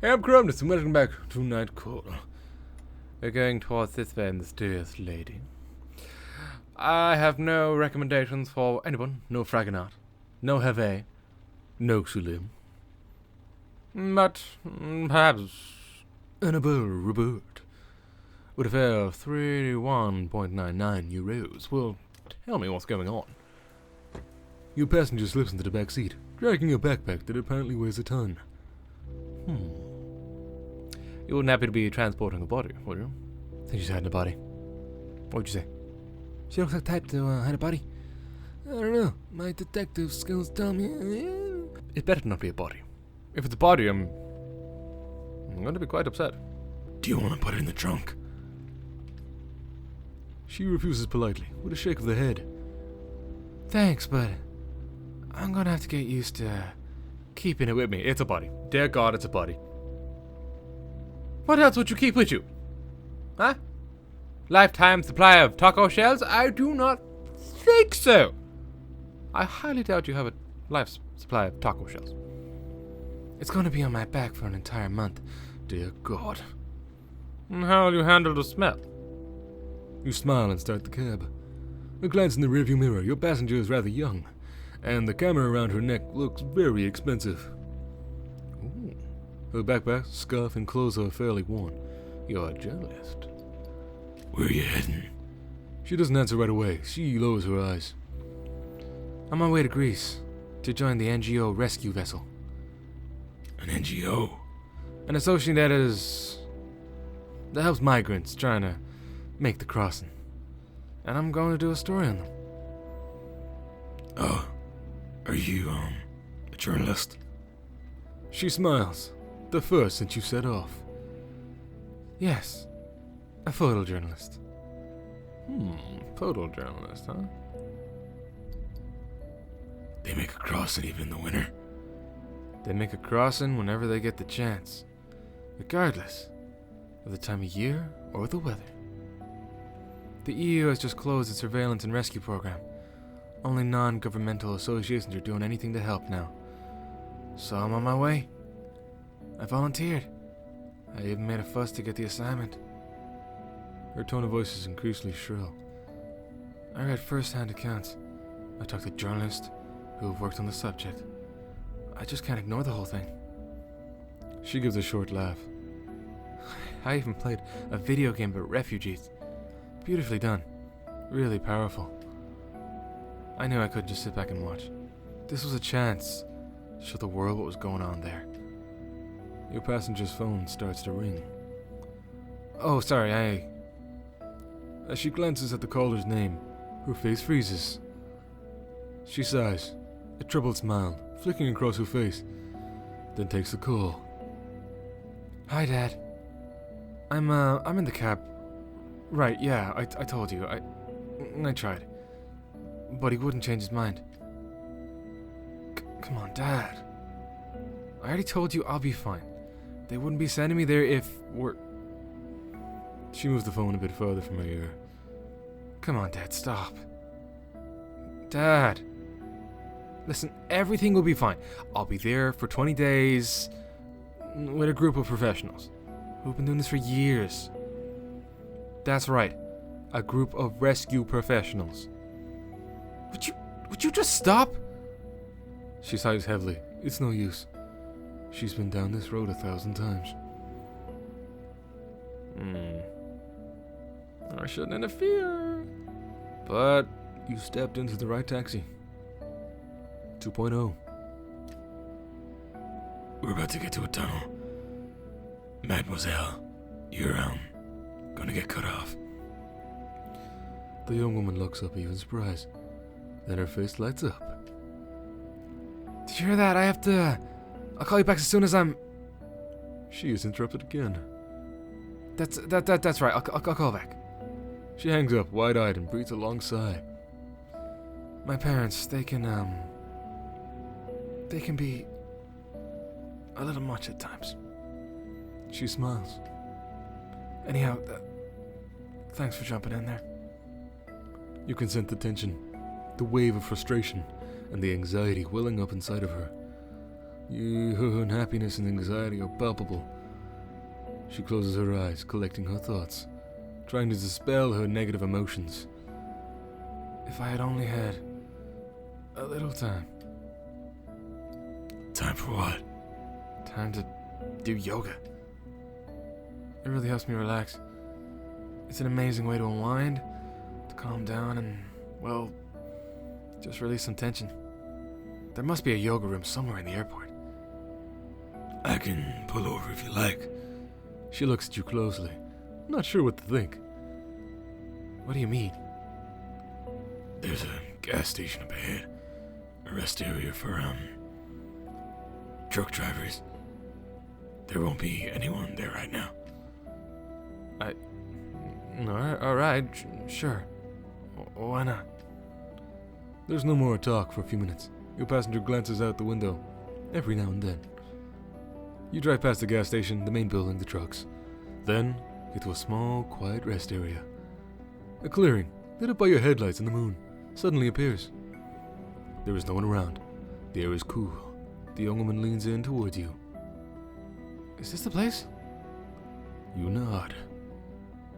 Hey, I'm Cronus, and welcome back to Night Call. We're going towards this way, mysterious lady. I have no recommendations for anyone. No Fragonard, no Have, no Sulim. But perhaps Annabelle Robert, with a fare of 31.99 euros, will tell me what's going on. Your passenger slips into the back seat, dragging a backpack that apparently weighs a ton. You wouldn't happen to be transporting a body, would you? I think she's hiding a body. What'd you say? She looks like the type to hide a body. I don't know. My detective skills tell me. It better not be a body. If it's a body, I'm going to be quite upset. Do you want to put it in the trunk? She refuses politely, with a shake of the head. Thanks, but I'm going to have to get used to keeping it with me. It's a body. Dear God, it's a body. What else would you keep with you? Huh? Lifetime supply of taco shells? I do not think so. I highly doubt you have a life supply of taco shells. It's going to be on my back for an entire month. Dear God. And how will you handle the smell? You smile and start the cab. A glance in the rearview mirror. Your passenger is rather young, and the camera around her neck looks very expensive. Ooh. Her backpack, scarf, and clothes are fairly worn. You're a journalist. Where are you heading? She doesn't answer right away. She lowers her eyes. On my way to Greece, to join the NGO rescue vessel. An NGO? An association that helps migrants trying to make the crossing. And I'm going to do a story on them. Oh, are you, a journalist? She smiles. The first since you set off. Yes, a photojournalist. Photojournalist, huh? They make a crossing even in the winter. They make a crossing whenever they get the chance, regardless of the time of year or the weather. The EU has just closed its surveillance and rescue program. Only non-governmental associations are doing anything to help now. So I'm on my way. I volunteered. I even made a fuss to get the assignment. Her tone of voice is increasingly shrill. I read first-hand accounts. I talked to journalists who have worked on the subject. I just can't ignore the whole thing. She gives a short laugh. I even played a video game about refugees. Beautifully done. Really powerful. I knew I couldn't just sit back and watch. This was a chance to show the world what was going on there. Your passenger's phone starts to ring. Oh, sorry, As she glances at the caller's name, her face freezes. She sighs, a troubled smile flicking across her face, then takes the call. Hi, Dad. I'm in the cab. Right, yeah, I told you. I tried. But he wouldn't change his mind. Come on, Dad. I already told you I'll be fine. They wouldn't be sending me there if we're... She moves the phone a bit further from her ear. Come on, Dad, stop. Dad. Listen, everything will be fine. I'll be there for 20 days with a group of professionals who've been doing this for years. That's right. A group of rescue professionals. Would you just stop? She sighs heavily. It's no use. She's been down this road 1,000 times. I shouldn't interfere. But you stepped into the right taxi. 2.0. We're about to get to a tunnel. Mademoiselle, you're, gonna get cut off. The young woman looks up, even surprised. Then her face lights up. Did you hear that? I'll call you back as soon as I'm... She is interrupted again. That's right. I'll call back. She hangs up, wide-eyed, and breathes a long sigh. My parents, they can be a little much at times. She smiles. Anyhow, thanks for jumping in there. You can sense the tension, the wave of frustration, and the anxiety welling up inside of her. Her unhappiness and anxiety are palpable. She closes her eyes, collecting her thoughts, trying to dispel her negative emotions. If I had only had a little time. Time for what? Time to do yoga. It really helps me relax. It's an amazing way to unwind, to calm down, and, well, just release some tension. There must be a yoga room somewhere in the airport. I can pull over if you like. She looks at you closely, not sure what to think. What do you mean? There's a gas station up ahead. A rest area for, truck drivers. There won't be anyone there right now. Alright, sure. Why not? There's no more talk for a few minutes. Your passenger glances out the window, every now and then. You drive past the gas station, the main building, the trucks. Then, get to a small, quiet rest area. A clearing, lit up by your headlights and the moon, suddenly appears. There is no one around. The air is cool. The young woman leans in towards you. Is this the place? You nod.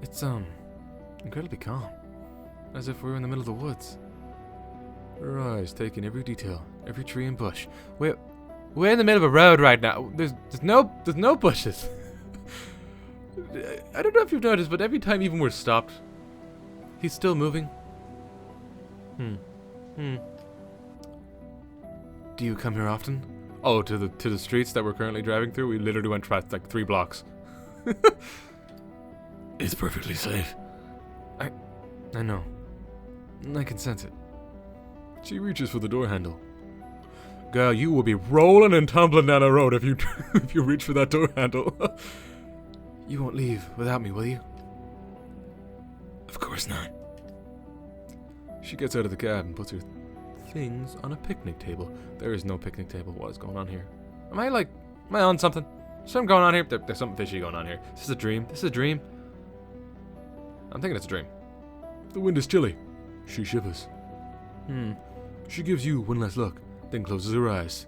It's, incredibly calm. As if we were in the middle of the woods. Her eyes take in every detail, every tree and bush. We're in the middle of a road right now. There's no bushes. I don't know if you've noticed, but every time even we're stopped, he's still moving. Do you come here often? Oh, to the streets that we're currently driving through? We literally went past like 3 blocks. It's perfectly safe. I know. I can sense it. She reaches for the door handle. Girl, you will be rolling and tumbling down the road if you reach for that door handle. You won't leave without me, will you? Of course not. She gets out of the cab and puts her things on a picnic table. There is no picnic table. What is going on here? Am I on something? Something going on here? There's something fishy going on here. This is a dream. This is a dream. I'm thinking it's a dream. The wind is chilly. She shivers. She gives you one last look, then closes her eyes.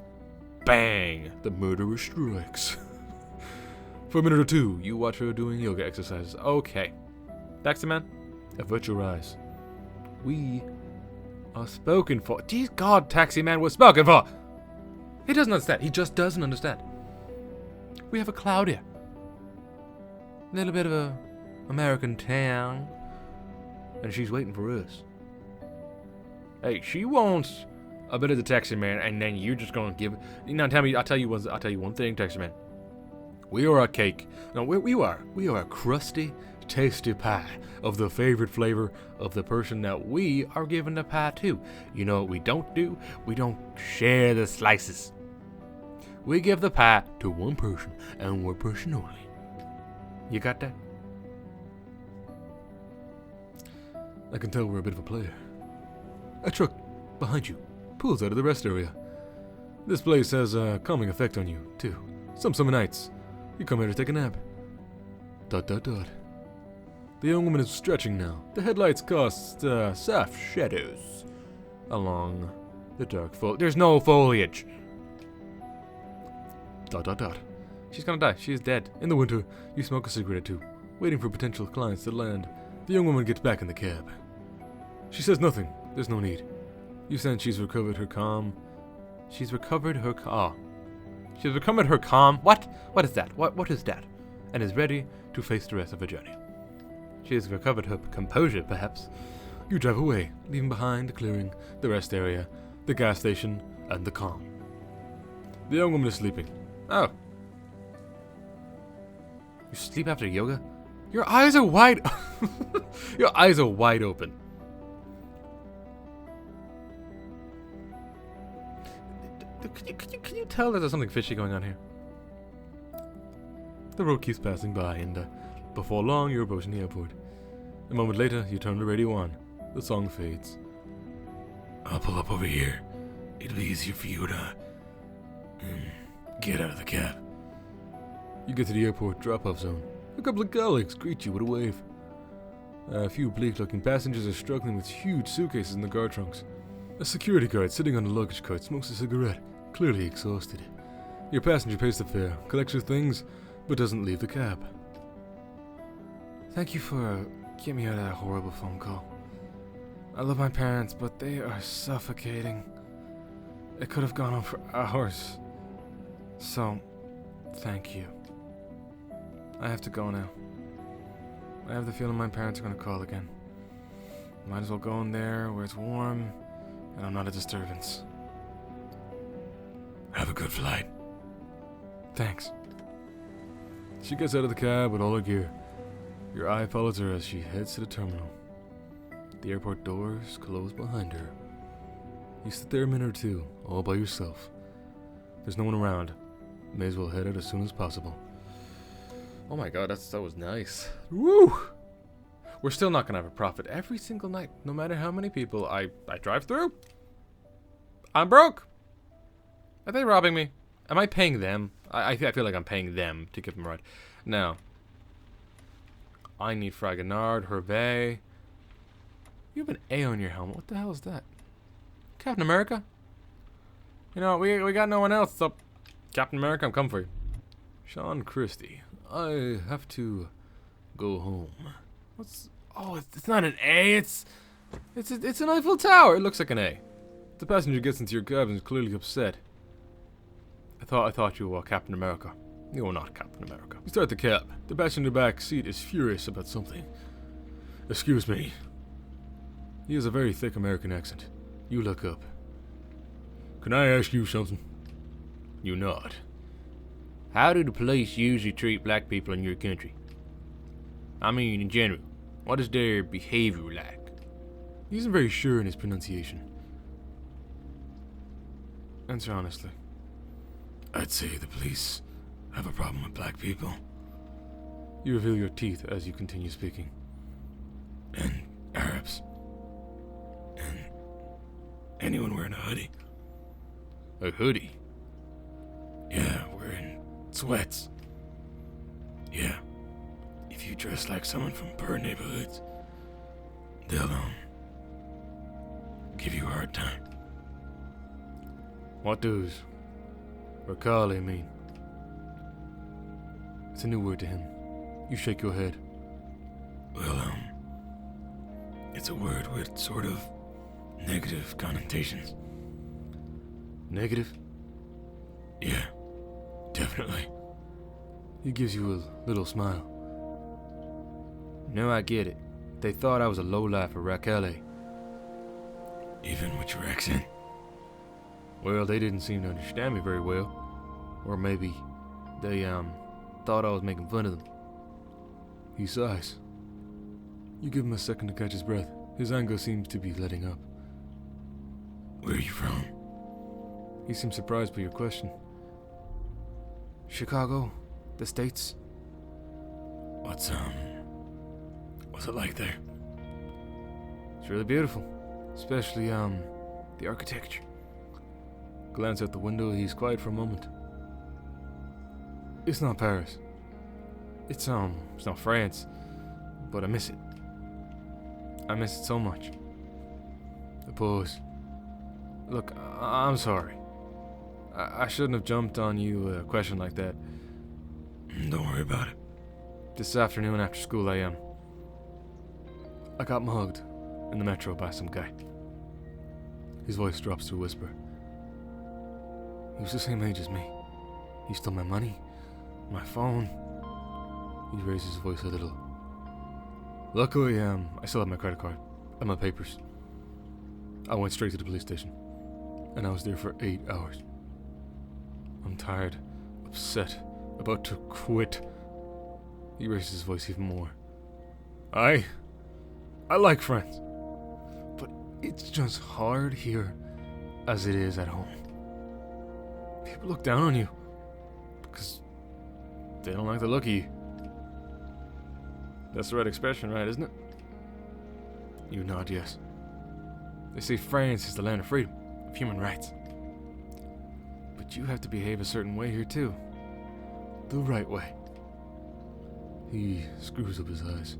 Bang! The murderer strikes. For a minute or two, you watch her doing yoga exercises. Okay. Taxi man, avert your eyes. We are spoken for. Dear God, taxi man, we're spoken for! He doesn't understand. He just doesn't understand. We have a cloud here. A little bit of a American town. And she's waiting for us. Hey, she wants a bit of the taxi man, and then you're just gonna give it. I'll tell you one thing, taxi man. We are a cake. No, we are a crusty, tasty pie of the favorite flavor of the person that we are giving the pie to. You know what we don't do? We don't share the slices. We give the pie to one person, and one person only. You got that? I can tell we're a bit of a player. A truck behind you pulls out of the rest area. This place has a calming effect on you, too. Some summer nights, you come here to take a nap. ... The young woman is stretching now. The headlights cast soft shadows along the dark foliage. There's no foliage. ... She's gonna die. She is dead. In the winter, you smoke a cigarette or two, waiting for potential clients to land. The young woman gets back in the cab. She says nothing. There's no need. You sense she's recovered her calm. She's recovered her calm. What? What is that? What is that? And is ready to face the rest of her journey. She has recovered her composure, perhaps. You drive away, leaving behind the clearing, the rest area, the gas station, and the calm. The young woman is sleeping. Oh. You sleep after yoga? Your eyes are wide. Your eyes are wide open. Can you tell that there's something fishy going on here? The road keeps passing by, and before long, you're approaching the airport. A moment later, you turn the radio on. The song fades. I'll pull up over here. It'll be easier for you to get out of the cab. You get to the airport drop-off zone. A couple of colleagues greet you with a wave. A few bleak-looking passengers are struggling with huge suitcases in the car trunks. A security guard sitting on the luggage cart smokes a cigarette, clearly exhausted. Your passenger pays the fare, collects your things, but doesn't leave the cab. Thank you for getting me out of that horrible phone call. I love my parents, but they are suffocating. It could have gone on for hours. So, thank you. I have to go now. I have the feeling my parents are going to call again. Might as well go in there where it's warm and I'm not a disturbance. Have a good flight. Thanks. She gets out of the cab with all her gear. Your eye follows her as she heads to the terminal. The airport doors close behind her. You sit there a minute or two, all by yourself. There's no one around. May as well head out as soon as possible. Oh my god, that was nice. Woo! We're still not gonna have a profit every single night, no matter how many people I drive through. I'm broke. Are they robbing me? Am I paying them? I feel like I'm paying them to give them a ride. Now, I need Fragonard, Hervé. You have an A on your helmet. What the hell is that? Captain America? You know, we got no one else, so Captain America, I'm coming for you. Sean Christie. I have to go home. What's... Oh, it's not an A. It's an Eiffel Tower. It looks like an A. The passenger gets into your cabin and is clearly upset. I thought you were Captain America. You are not Captain America. You start the cab. The passenger in the back seat is furious about something. Excuse me. He has a very thick American accent. You look up. Can I ask you something? You nod. How do the police usually treat black people in your country? I mean, in general. What is their behavior like? He isn't very sure in his pronunciation. Answer honestly. I'd say the police have a problem with black people. You reveal your teeth as you continue speaking. And Arabs. And anyone wearing a hoodie. A hoodie? Yeah, wearing sweats. Yeah. If you dress like someone from poor neighborhoods, they'll, give you a hard time. What does Rakali mean? It's a new word to him. You shake your head. Well, it's a word with sort of negative connotations. Negative? Yeah, definitely. He gives you a little smile. No, I get it. They thought I was a lowlife for Rakele. Even with your accent? Well, they didn't seem to understand me very well. Or maybe they, thought I was making fun of them. He sighs. You give him a second to catch his breath. His anger seems to be letting up. Where are you from? He seems surprised by your question. Chicago, the States. What's it like there? It's really beautiful. Especially, the architecture. Glance out the window, he's quiet for a moment. It's not Paris. It's not France. But I miss it. I miss it so much. The pause. Look, I'm sorry. I shouldn't have jumped on you a question like that. Don't worry about it. This afternoon after school, I got mugged in the metro by some guy. His voice drops to a whisper. He was the same age as me. He stole my money, my phone. He raised his voice a little. Luckily, I still have my credit card and my papers. I went straight to the police station, and I was there for 8 hours. I'm tired, upset, about to quit. He raised his voice even more. I like friends, but it's just hard here as it is at home. People look down on you because they don't like the look of you. That's the right expression, right, isn't it? You nod yes. They say France is the land of freedom, of human rights. But you have to behave a certain way here too. The right way. He screws up his eyes.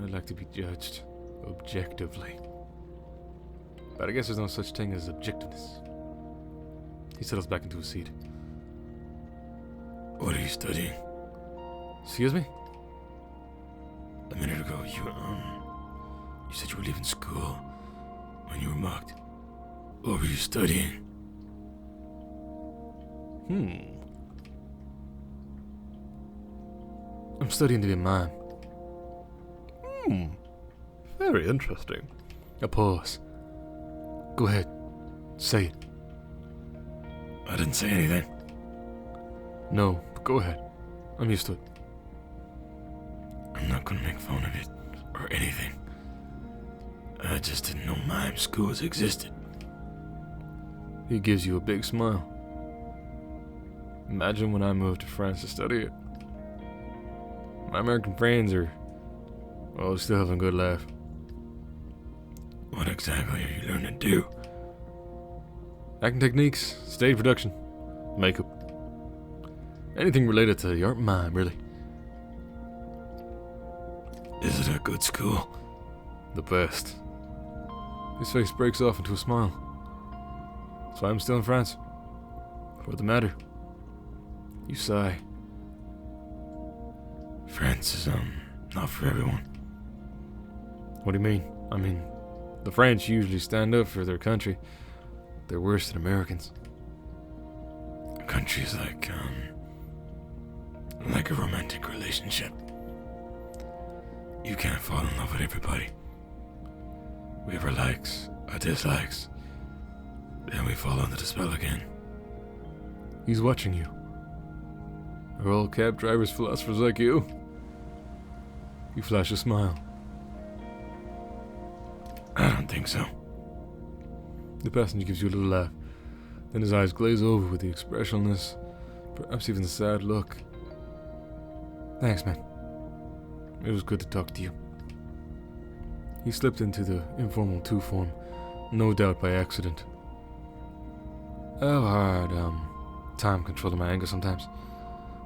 I'd like to be judged objectively. But I guess there's no such thing as objectiveness. He settles back into his seat. What are you studying? Excuse me? A minute ago, you said you were leaving school when you were mugged. What were you studying? I'm studying to be a mime. Very interesting. A pause. Go ahead. Say it. I didn't say anything. No, but go ahead. I'm used to it. I'm not gonna make fun of it or anything. I just didn't know mime schools existed. He gives you a big smile. Imagine when I moved to France to study it. My American friends are, well, still having a good laugh. What exactly are you learning to do? Acting techniques, stage production, makeup. Anything related to the art and mime, really. Is it a good school? The best. His face breaks off into a smile. That's why I'm still in France. For the matter. You sigh. France is, not for everyone. What do you mean? I mean, the French usually stand up for their country. They're worse than Americans. A country's like a romantic relationship. You can't fall in love with everybody. We have our likes, our dislikes. Then we fall under the spell again. He's watching you. Are all cab drivers philosophers like you? You flash a smile. I don't think so. The passenger gives you a little laugh. Then his eyes glaze over with the expressionless, perhaps even the sad look. Thanks, man. It was good to talk to you. He slipped into the informal two form, no doubt by accident. I have a hard time controlling my anger sometimes.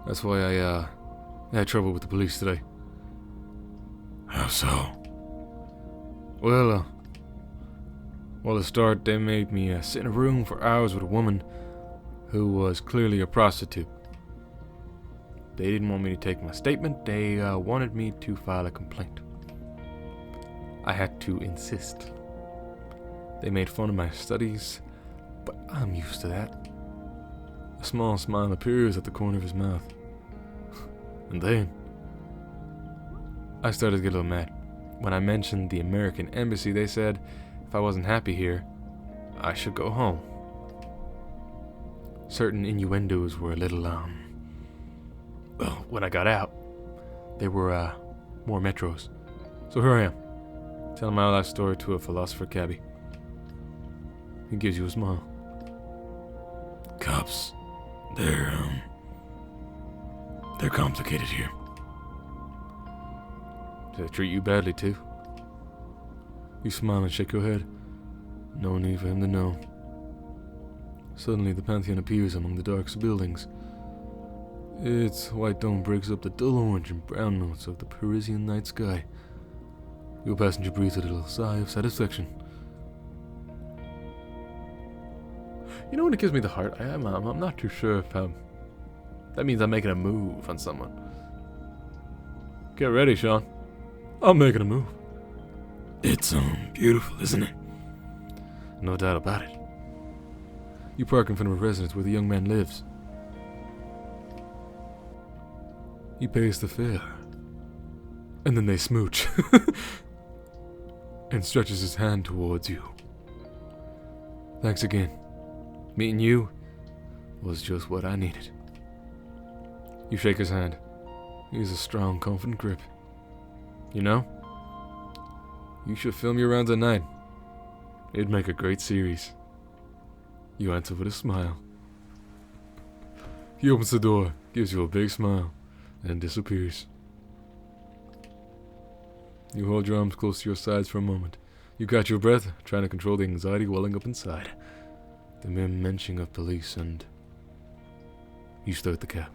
That's why I had trouble with the police today. How so? Well, to start, they made me sit in a room for hours with a woman who was clearly a prostitute. They didn't want me to take my statement, they wanted me to file a complaint. I had to insist. They made fun of my studies, but I'm used to that. A small smile appears at the corner of his mouth. And then, I started to get a little mad. When I mentioned the American embassy, they said if I wasn't happy here, I should go home. Certain innuendos were a little, well, when I got out, there were, more metros. So here I am, telling my life story to a philosopher cabbie. He gives you a smile. Cops, they're complicated here. Did they treat you badly too? You smile and shake your head. No need for him to know. Suddenly the Pantheon appears among the darkest buildings. Its white dome breaks up the dull orange and brown notes of the Parisian night sky. Your passenger breathes a little sigh of satisfaction. You know when it gives me the heart? I'm not too sure if that means I'm making a move on someone. Get ready, Sean. I'm making a move. It's beautiful, isn't it? No doubt about it. You park in front of a residence where the young man lives. He pays the fare. And then they smooch. And stretches his hand towards you. Thanks again. Meeting you was just what I needed. You shake his hand. He has a strong, confident grip. You know, you should film your rounds at night. It'd make a great series. You answer with a smile. He opens the door, gives you a big smile, and disappears. You hold your arms close to your sides for a moment. You catch your breath, trying to control the anxiety welling up inside. The mere mention of police, and you start the cab.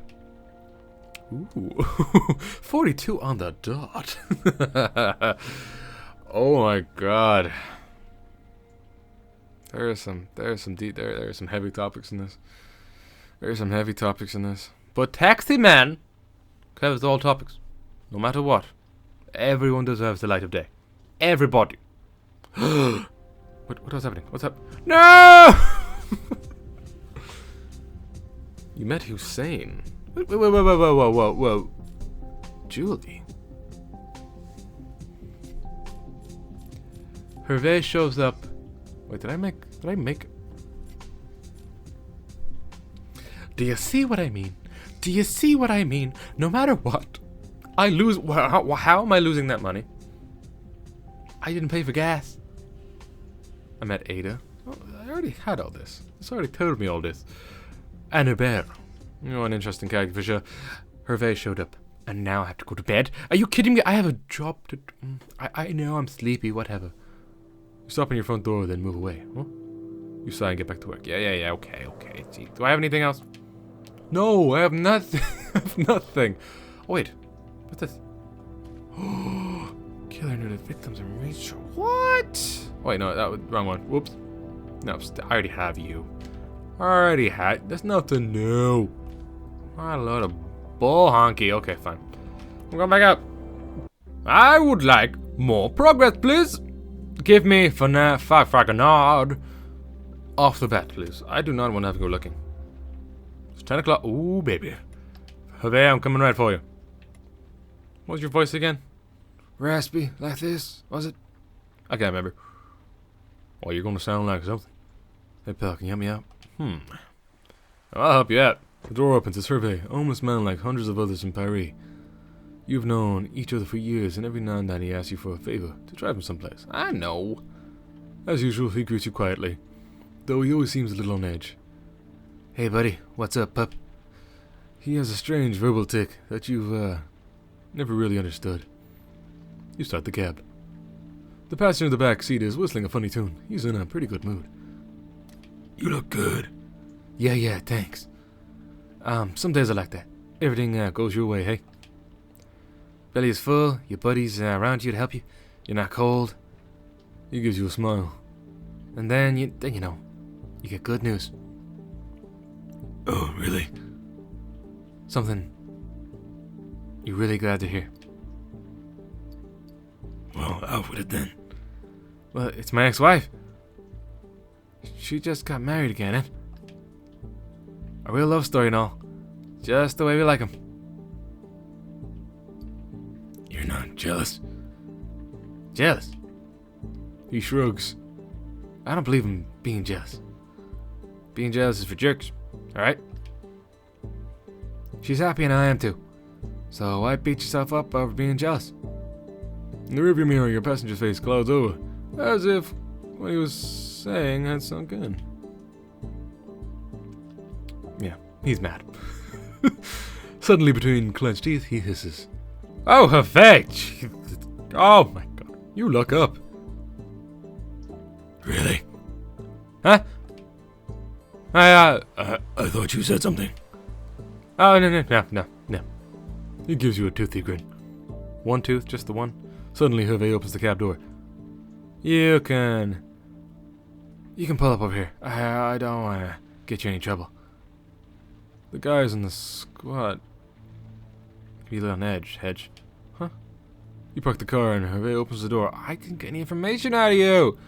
Ooh, 42 on the dot. Oh my god. There are some heavy topics in this. But taxi man covers all topics, no matter what. Everyone deserves the light of day. Everybody. What was happening? What's up? No! You met Hussein. Whoa. Julie. Hervé shows up. Wait, did I make? Do you see what I mean? Do you see what I mean? No matter what, I lose. How am I losing that money? I didn't pay for gas. I met Ada. Oh, I already had all this. It's already told me all this. And Hubert. You know, an interesting character for sure. Hervé showed up. And now I have to go to bed. Are you kidding me? I have a job to... I know I'm sleepy, whatever. You stop in your front door, then move away. Huh? You sigh and get back to work. Yeah, okay. Gee, do I have anything else? No, I have nothing. I have nothing. Oh, wait. What's this? Killer knew the victims and reached... What? Oh, wait, no, that was wrong one. Whoops. No, I already have you. There's nothing new. What a load of bull honky. Okay, fine. I'm going back up. I would like more progress, please. Give me FREKIN off the bat, please. I do not want to have to go looking. It's 10 o'clock. Ooh, baby. Hervé, I'm coming right for you. What was your voice again? Raspy, like this, was it? I can't remember. Well, you're going to sound like something. Hey, pal, can you help me out? I'll help you out. The door opens. It's Hervé, homeless man like hundreds of others in Paris. You've known each other for years, and every now and then he asks you for a favor to drive him someplace. I know. As usual, he greets you quietly, though he always seems a little on edge. Hey, buddy, what's up, pup? He has a strange verbal tick that you've, never really understood. You start the cab. The passenger in the back seat is whistling a funny tune. He's in a pretty good mood. You look good. Yeah, thanks. Some days are like that. Everything goes your way, hey? Belly is full, your buddy's around you to help you. You're not cold. He gives you a smile. And then you know, you get good news. Oh, really? Something you're really glad to hear. Well, out with it then. Well, it's my ex-wife. She just got married again, eh? A real love story and all. Just the way we like 'em. You're not jealous? Jealous? He shrugs. I don't believe in being jealous. Being jealous is for jerks, alright? She's happy and I am too. So why beat yourself up over being jealous? In the rearview mirror, your passenger's face clouds over, as if what he was saying had sunk in. Yeah, he's mad. Suddenly, between clenched teeth, he hisses. Oh, Hervé! Oh my god, you look up. Really? Huh? I thought you said something. Oh, no. He gives you a toothy grin. One tooth, just the one. Suddenly, Hervé opens the cab door. You can pull up over here. I don't want to get you in any trouble. The guys in the squad be a little on edge. Huh? You park the car and Hervé opens the door. I can get any information out of you.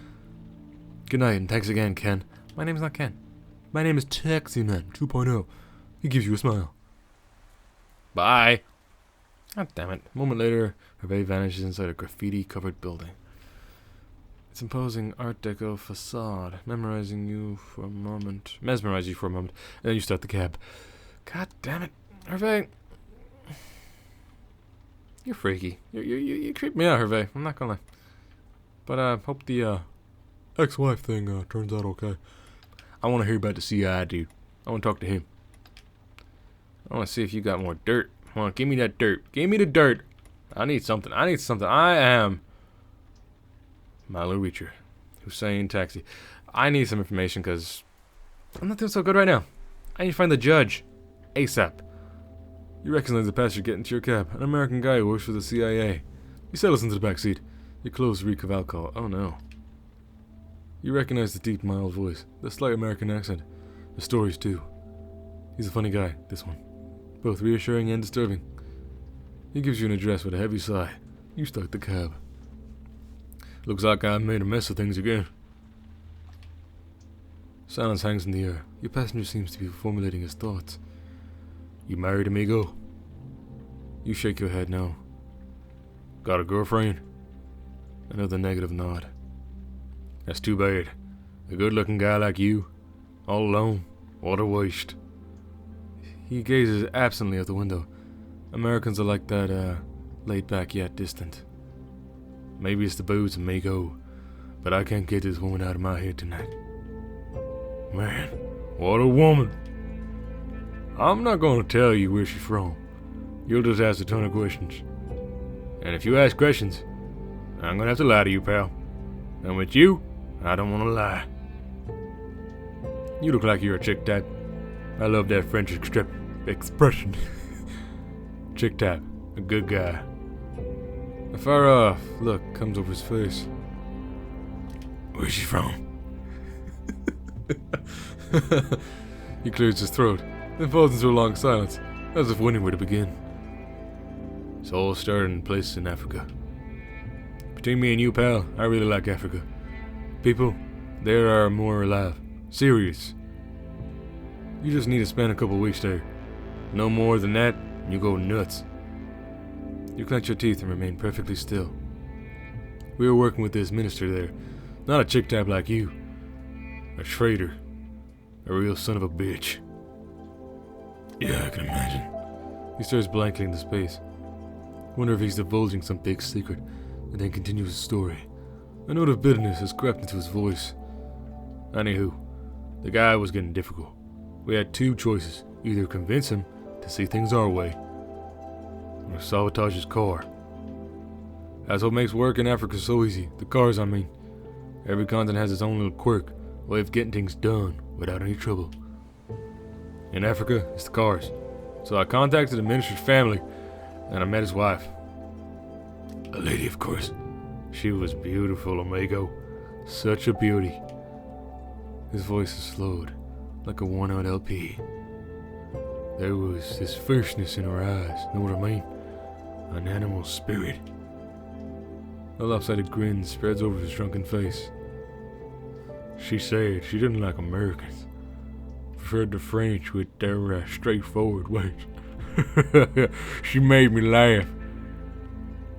Good night and thanks again, Ken. My name's not Ken. My name is Taxi Man 2.0. He gives you a smile. Bye. God damn it. A moment later, Hervé vanishes inside a graffiti-covered building. Its imposing Art Deco facade, mesmerizing you for a moment. And then you start the cab. God damn it. Hervé. You're freaky. You creep me out, Hervé. I'm not gonna lie. But hope the ex-wife thing turns out okay. I want to hear about the CI dude. I want to talk to him. I want to see if you got more dirt. Come on, give me that dirt. Give me the dirt. I need something. I am Milo Reacher. Hussein Taxi. I need some information because I'm not doing so good right now. I need to find the judge. ASAP. You recognize the passenger getting into your cab. An American guy who works for the CIA. He settles into the back seat. Your clothes reek of alcohol. Oh no. You recognize the deep, mild voice. The slight American accent. The stories too. He's a funny guy, this one. both reassuring and disturbing. He gives you an address with a heavy sigh. You start the cab. Looks like I made a mess of things again. Silence hangs in the air. Your passenger seems to be formulating his thoughts. You married, amigo? You shake your head no. Got a girlfriend? Another negative nod. That's too bad. A good-looking guy like you, all alone. What a waste. He gazes absently out the window. Americans are like that, laid back yet distant. Maybe it's the booze, amigo, but I can't get this woman out of my head tonight. Man, what a woman. I'm not gonna tell you where she's from. You'll just ask a ton of questions. And if you ask questions, I'm gonna have to lie to you, pal. And with you, I don't wanna lie. You look like you're a chick type. I love that French expression. Chick type, a good guy. A far off look comes over his face. Where's she from? He clears his throat, then falls into a long silence, as if wondering where to begin. It's all started in places in Africa. Between me and you, pal, I really like Africa. People, there are more alive. Serious. You just need to spend a couple weeks there. No more than that, and you go nuts. You clench your teeth and remain perfectly still. We were working with this minister there. Not a chick type like you. A traitor. A real son of a bitch. Yeah, I can imagine. He stares blankly into space. Wonder if he's divulging some big secret, and then continues his story. A note of bitterness has crept into his voice. Anywho, the guy was getting difficult. We had two choices. Either convince him to see things our way, or sabotage his car. That's what makes work in Africa so easy. The cars, I mean. Every continent has its own little quirk, way of getting things done without any trouble. In Africa, it's the cars. So I contacted the minister's family, and I met his wife. A lady, of course. She was beautiful, amigo. Such a beauty. His voice is slowed, like a worn-out LP. There was this fierceness in her eyes, know what I mean? An animal spirit. A lopsided grin spreads over his shrunken face. She said she didn't like Americans. Preferred the French with their straightforward ways. She made me laugh.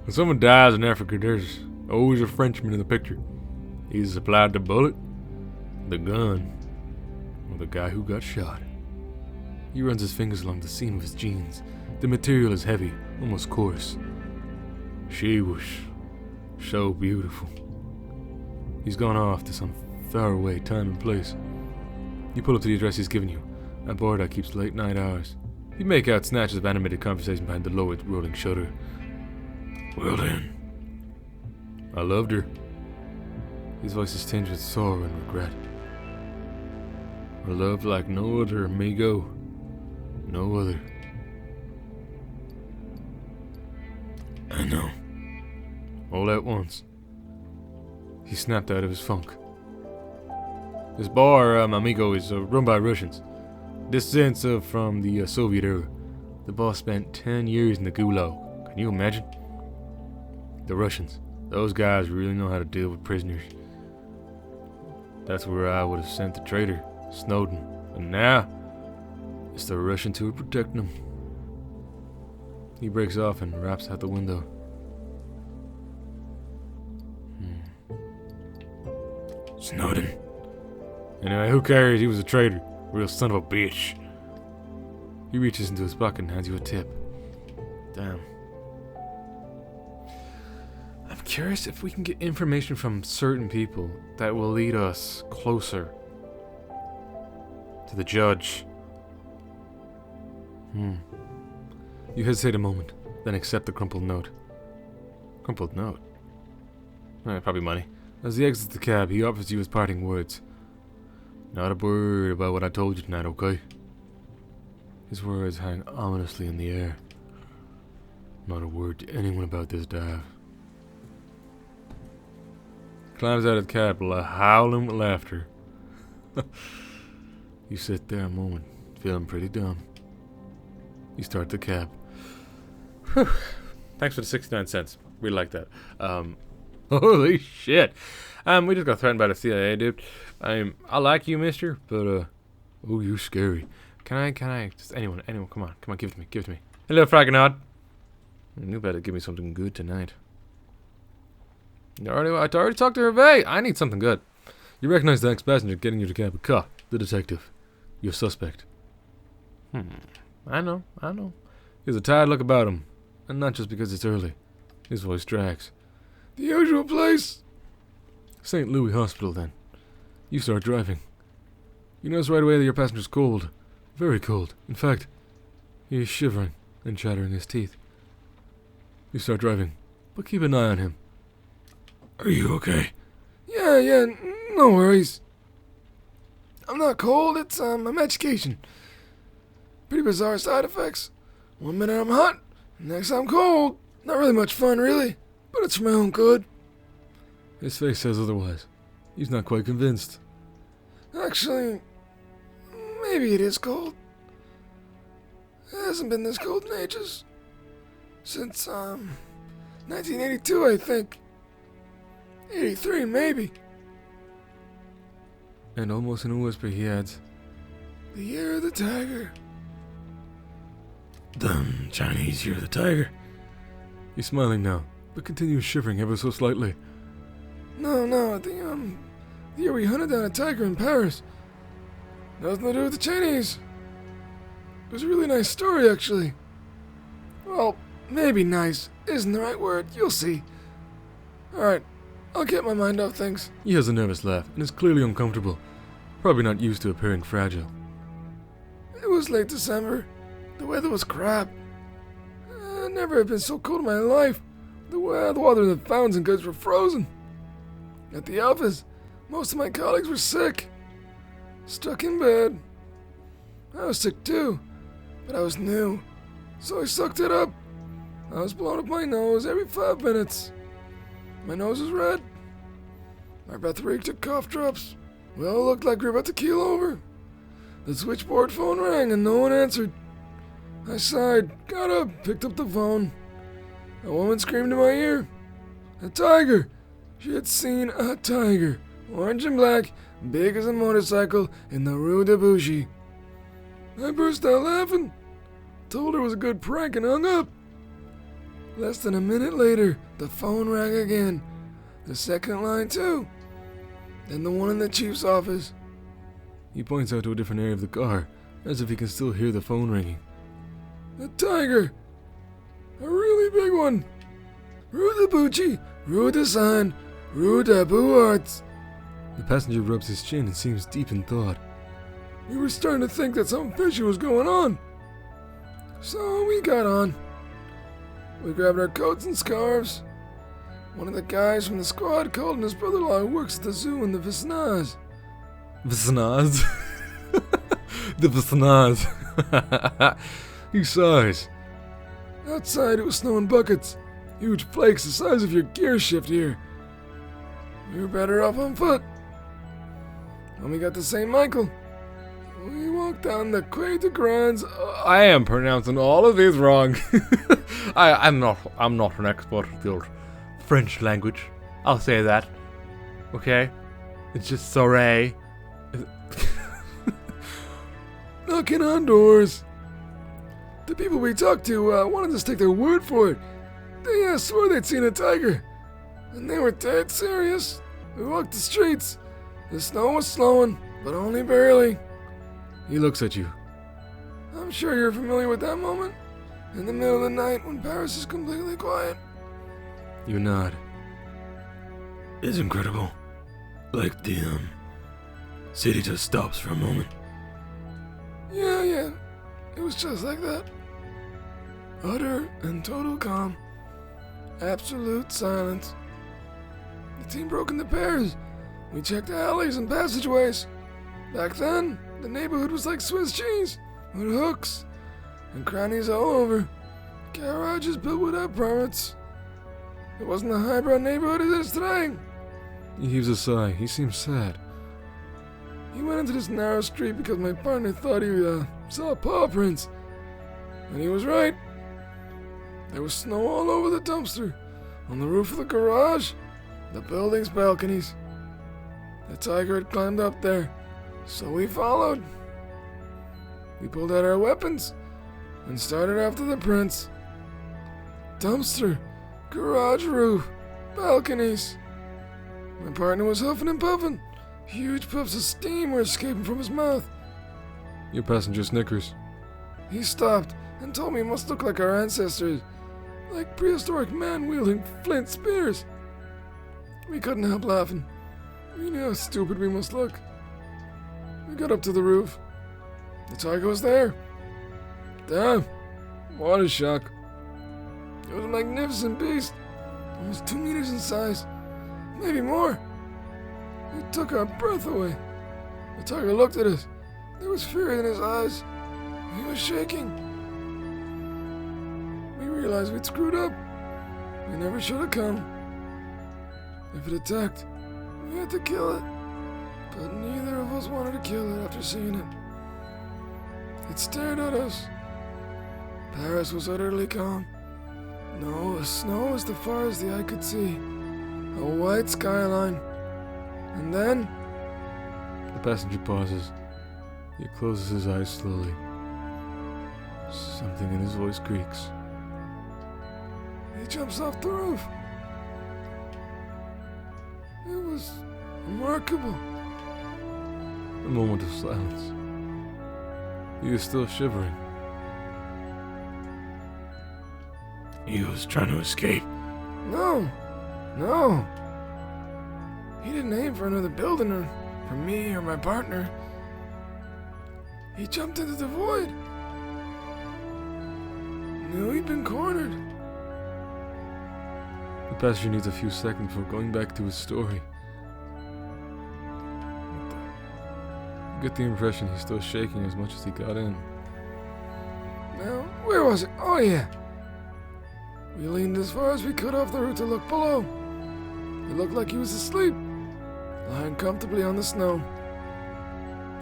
When someone dies in Africa, there's always a Frenchman in the picture. He's supplied the bullet, the gun, or the guy who got shot. He runs his fingers along the seam of his jeans. The material is heavy, almost coarse. She was so beautiful. He's gone off to some faraway time and place. You pull up to the address he's given you. A bar that keeps late night hours. You make out snatches of animated conversation behind the lowered rolling shutter. Well then. I loved her. His voice is tinged with sorrow and regret. A love like no other, amigo. No other. I know. All at once. He snapped out of his funk. This bar, amigo, is run by Russians. Descendants from the Soviet era. The boss spent 10 years in the Gulag. Can you imagine? The Russians. Those guys really know how to deal with prisoners. That's where I would have sent the traitor, Snowden. And now, it's the Russians who are protecting him. He breaks off and raps out the window. Snowden. Anyway, who cares? He was a traitor. Real son of a bitch. He reaches into his pocket and hands you a tip. Damn. I'm curious if we can get information from certain people that will lead us closer to the judge. You hesitate a moment, then accept the crumpled note. Crumpled note? Probably money. As he exits the cab, he offers you his parting words. Not a word about what I told you tonight, okay? His words hang ominously in the air. Not a word to anyone about this dive. He climbs out of the cab, howling with laughter. You sit there a moment, feeling pretty dumb. You start the cab. Whew. Thanks for the 69 cents. We like that. Holy shit. We just got threatened by the CIA, dude. I like you, mister, but, oh, you're scary. Can I, just anyone, come on, give it to me. Hello, FREKIN. You better give me something good tonight. I already talked to Hervé. I need something good. You recognize the ex-passenger getting you to cab a car. The detective. Your suspect. I know. He has a tired look about him. And not just because it's early. His voice drags. The usual place. St. Louis Hospital, then. You start driving. You notice right away that your passenger's cold. Very cold. In fact, he is shivering and chattering his teeth. You start driving, but keep an eye on him. Are you okay? Yeah, no worries. I'm not cold, it's my medication. Pretty bizarre side effects. 1 minute I'm hot, next I'm cold. Not really much fun, really, but it's for my own good. His face says otherwise. He's not quite convinced. Actually, maybe it is cold. It hasn't been this cold in ages. Since, 1982, I think. 83, maybe. And almost in a whisper he adds, The year of the tiger. The Chinese year of the tiger. He's smiling now, but continues shivering ever so slightly. No, the year we hunted down a tiger in Paris. Nothing to do with the Chinese. It was a really nice story, actually. Well, maybe nice isn't the right word. You'll see. Alright, I'll get my mind off things. He has a nervous laugh and is clearly uncomfortable. Probably not used to appearing fragile. It was late December. The weather was crap. I never have been so cold in my life. The water in the fountains and goods were frozen. At the office, most of my colleagues were sick. Stuck in bed. I was sick too, but I was new, so I sucked it up. I was blowing up my nose every 5 minutes. My nose was red. My breath reeked of cough drops. We all looked like we were about to keel over. The switchboard phone rang and no one answered. I sighed, got up, picked up the phone. A woman screamed in my ear. A tiger! She had seen a tiger, orange and black, big as a motorcycle, in the Rue de Bougie. I burst out laughing, told her it was a good prank and hung up. Less than a minute later, the phone rang again. The second line too. Then the one in the chief's office. He points out to a different area of the car, as if he can still hear the phone ringing. A tiger! A really big one! Rue de Bougie, Rue de Seine, Rue de Beaux-Arts. The passenger rubs his chin and seems deep in thought. We were starting to think that something fishy was going on. So we got on. We grabbed our coats and scarves. One of the guys from the squad called in his brother-in-law who works at the zoo in the Vicinage. Vicinage? The Vicinage. He sighs. Outside it was snowing buckets. Huge flakes the size of your gear shift here. We were better off on foot. When we got to St. Michael, we walked down the Quai de Grands. I am pronouncing all of these wrong. I'm not an expert at the old French language. I'll say that. Okay? It's just soiree. Knocking on doors. The people we talked to wanted us to take their word for it. They swore they'd seen a tiger. And they were dead serious. We walked the streets. The snow was slowing, but only barely. He looks at you. I'm sure you're familiar with that moment. In the middle of the night when Paris is completely quiet. You nod. It's incredible. Like the, city just stops for a moment. Yeah. It was just like that. Utter and total calm. Absolute silence. The team broke into pairs. We checked the alleys and passageways. Back then, the neighborhood was like Swiss cheese, with hooks and crannies all over. Garages built without permits. It wasn't the highbrow neighborhood it is today. He heaves a sigh. He seems sad. He went into this narrow street because my partner thought he saw paw prints. And he was right. There was snow all over the dumpster, on the roof of the garage, the building's balconies. The tiger had climbed up there, so we followed. We pulled out our weapons and started after the prints. Dumpster, garage roof, balconies. My partner was huffing and puffing. Huge puffs of steam were escaping from his mouth. Your passenger snickers. He stopped and told me it must look like our ancestors, like prehistoric men wielding flint spears. We couldn't help laughing. We knew how stupid we must look. We got up to the roof. The tiger was there. Damn, what a shock. It was a magnificent beast, almost 2 meters in size, maybe more. It took our breath away. The tiger looked at us. There was fear in his eyes. He was shaking. We realized we'd screwed up. We never should have come. If it attacked, we had to kill it. But neither of us wanted to kill it after seeing it. It stared at us. Paris was utterly calm. No snow as far as the eye could see. A white skyline. And then... The passenger pauses. He closes his eyes slowly. Something in his voice creaks. He jumps off the roof. It was remarkable. A moment of silence. He is still shivering. He was trying to escape. No. He didn't aim for another building or for me or my partner. He jumped into the void. Knew he'd been cornered. The passenger needs a few seconds before going back to his story. You get the impression he's still shaking as much as he got in. Now, where was it? Oh yeah. We leaned as far as we could off the roof to look below. It looked like he was asleep, lying comfortably on the snow.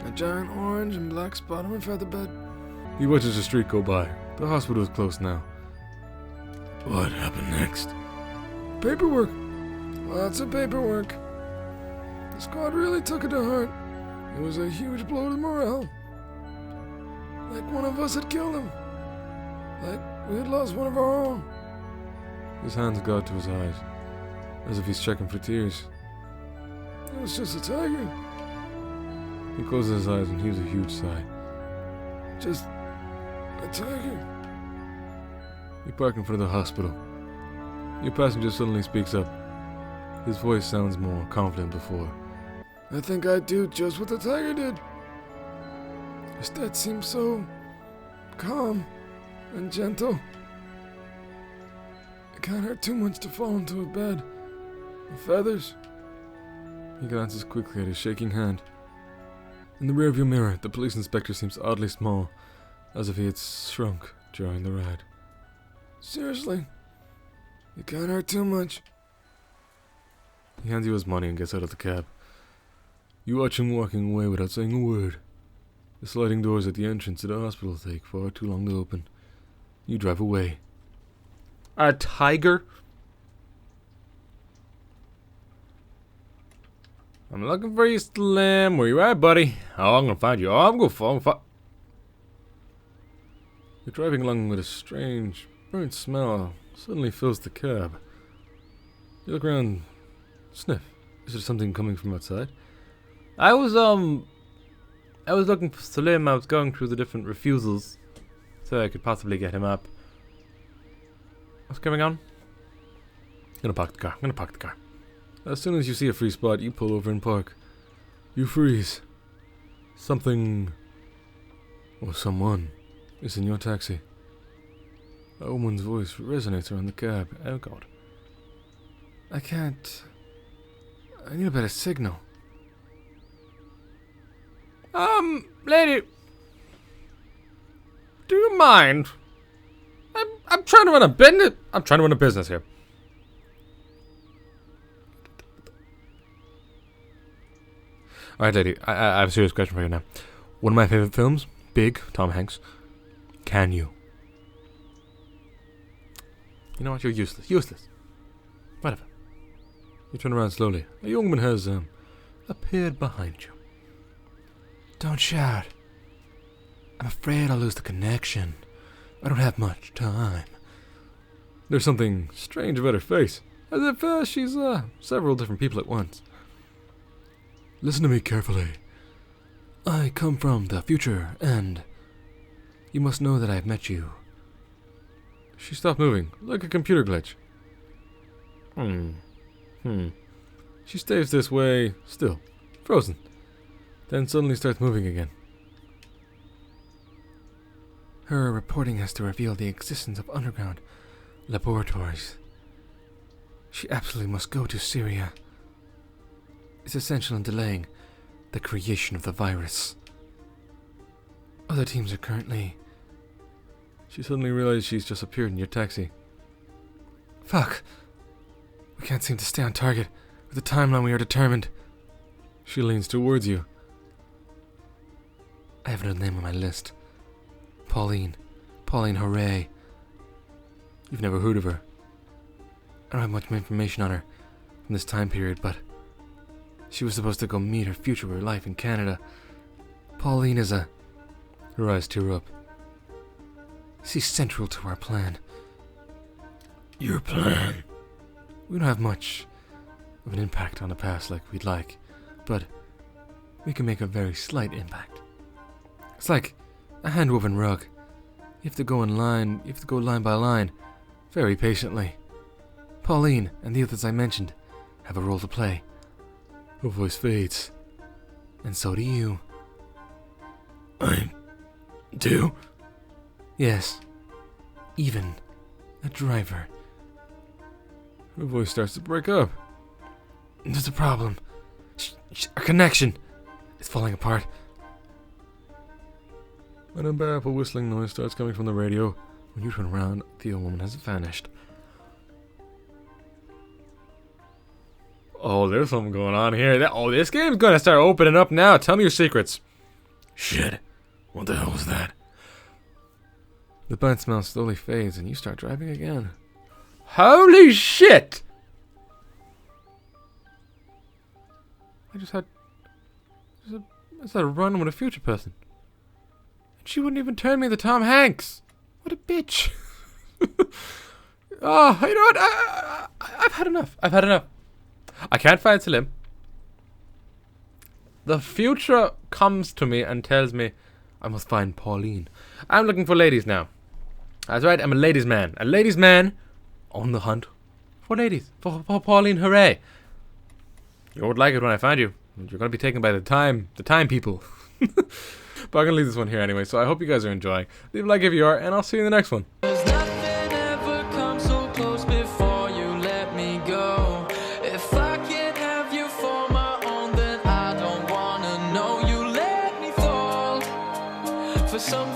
A giant orange and black spot on the featherbed. He watches the street go by. The hospital is close now. What happened next? Paperwork. Lots of paperwork. The squad really took it to heart. It was a huge blow to morale. Like one of us had killed him. Like we had lost one of our own. His hands go to his eyes, as if he's checking for tears. It was just a tiger. He closes his eyes and heaves a huge sigh. Just a tiger. You park in front of the hospital. Your passenger suddenly speaks up. His voice sounds more confident before. I think I'd do just what the tiger did. His death seemed so calm and gentle. It can't hurt too much to fall into a bed. The feathers. He glances quickly at his shaking hand. In the rearview mirror, the police inspector seems oddly small, as if he had shrunk during the ride. Seriously, it can't hurt too much. He hands you his money and gets out of the cab. You watch him walking away without saying a word. The sliding doors at the entrance to the hospital take far too long to open. You drive away. A tiger? I'm looking for you, Slim. Where you at, buddy? Oh, I'm gonna find you. Oh, I'm gonna find. You're driving along with a strange, burnt smell suddenly fills the cab. You look around, sniff. Is there something coming from outside? I was looking for Slim. I was going through the different refusals so I could possibly get him up. What's going on? I'm gonna park the car. As soon as you see a free spot, you pull over and park. You freeze. Something or someone is in your taxi. A woman's voice resonates around the cab. Oh God. I need a better signal. Lady, do you mind? I'm trying to run a business. I'm trying to run a business here. Alright, lady, I have a serious question for you now. One of my favorite films, Big, Tom Hanks. Can you You know what? You're useless. Useless. Whatever. You turn around slowly. A young woman has appeared behind you. Don't shout. I'm afraid I'll lose the connection. I don't have much time. There's something strange about her face, as if she's several different people at once. Listen to me carefully. I come from the future, and you must know that I have met you. She stopped moving, like a computer glitch. She stays this way, still, frozen, then suddenly starts moving again. Her reporting has to reveal the existence of underground laboratories. She absolutely must go to Syria. It's essential in delaying the creation of the virus. Other teams are currently... She suddenly realized she's just appeared in your taxi. Fuck! We can't seem to stay on target with the timeline we are determined. She leans towards you. I have another name on my list. Pauline. Pauline Hooray. You've never heard of her. I don't have much information on her from this time period, but she was supposed to go meet her future with her life in Canada. Pauline is a... Her eyes tear up. She's central to our plan. Your plan? We don't have much of an impact on the past like we'd like, but we can make a very slight impact. It's like a hand-woven rug. You have to go line by line, very patiently. Pauline and the others I mentioned have a role to play. Her voice fades. And so do you. I do? Yes. Even a driver. Her voice starts to break up. There's a problem. Our connection is falling apart. An unbearable whistling noise starts coming from the radio. When you turn around, the old woman has vanished. Oh, there's something going on here. This game's gonna start opening up now. Tell me your secrets. Shit. What the hell was that? The bad smell slowly fades and you start driving again. Holy shit! I just had a run with a future person. And she wouldn't even turn me into Tom Hanks. What a bitch. Oh, you know what? I've had enough. I've had enough. I can't fight Salim. The future comes to me and tells me I must find Pauline. I'm looking for ladies now. That's right, I'm a ladies' man. A ladies' man on the hunt for ladies. For Pauline Hooray. You won't like it when I find you. You're going to be taken by the time people. But I'm going to leave this one here anyway, so I hope you guys are enjoying. Leave a like if you are, and I'll see you in the next one. For some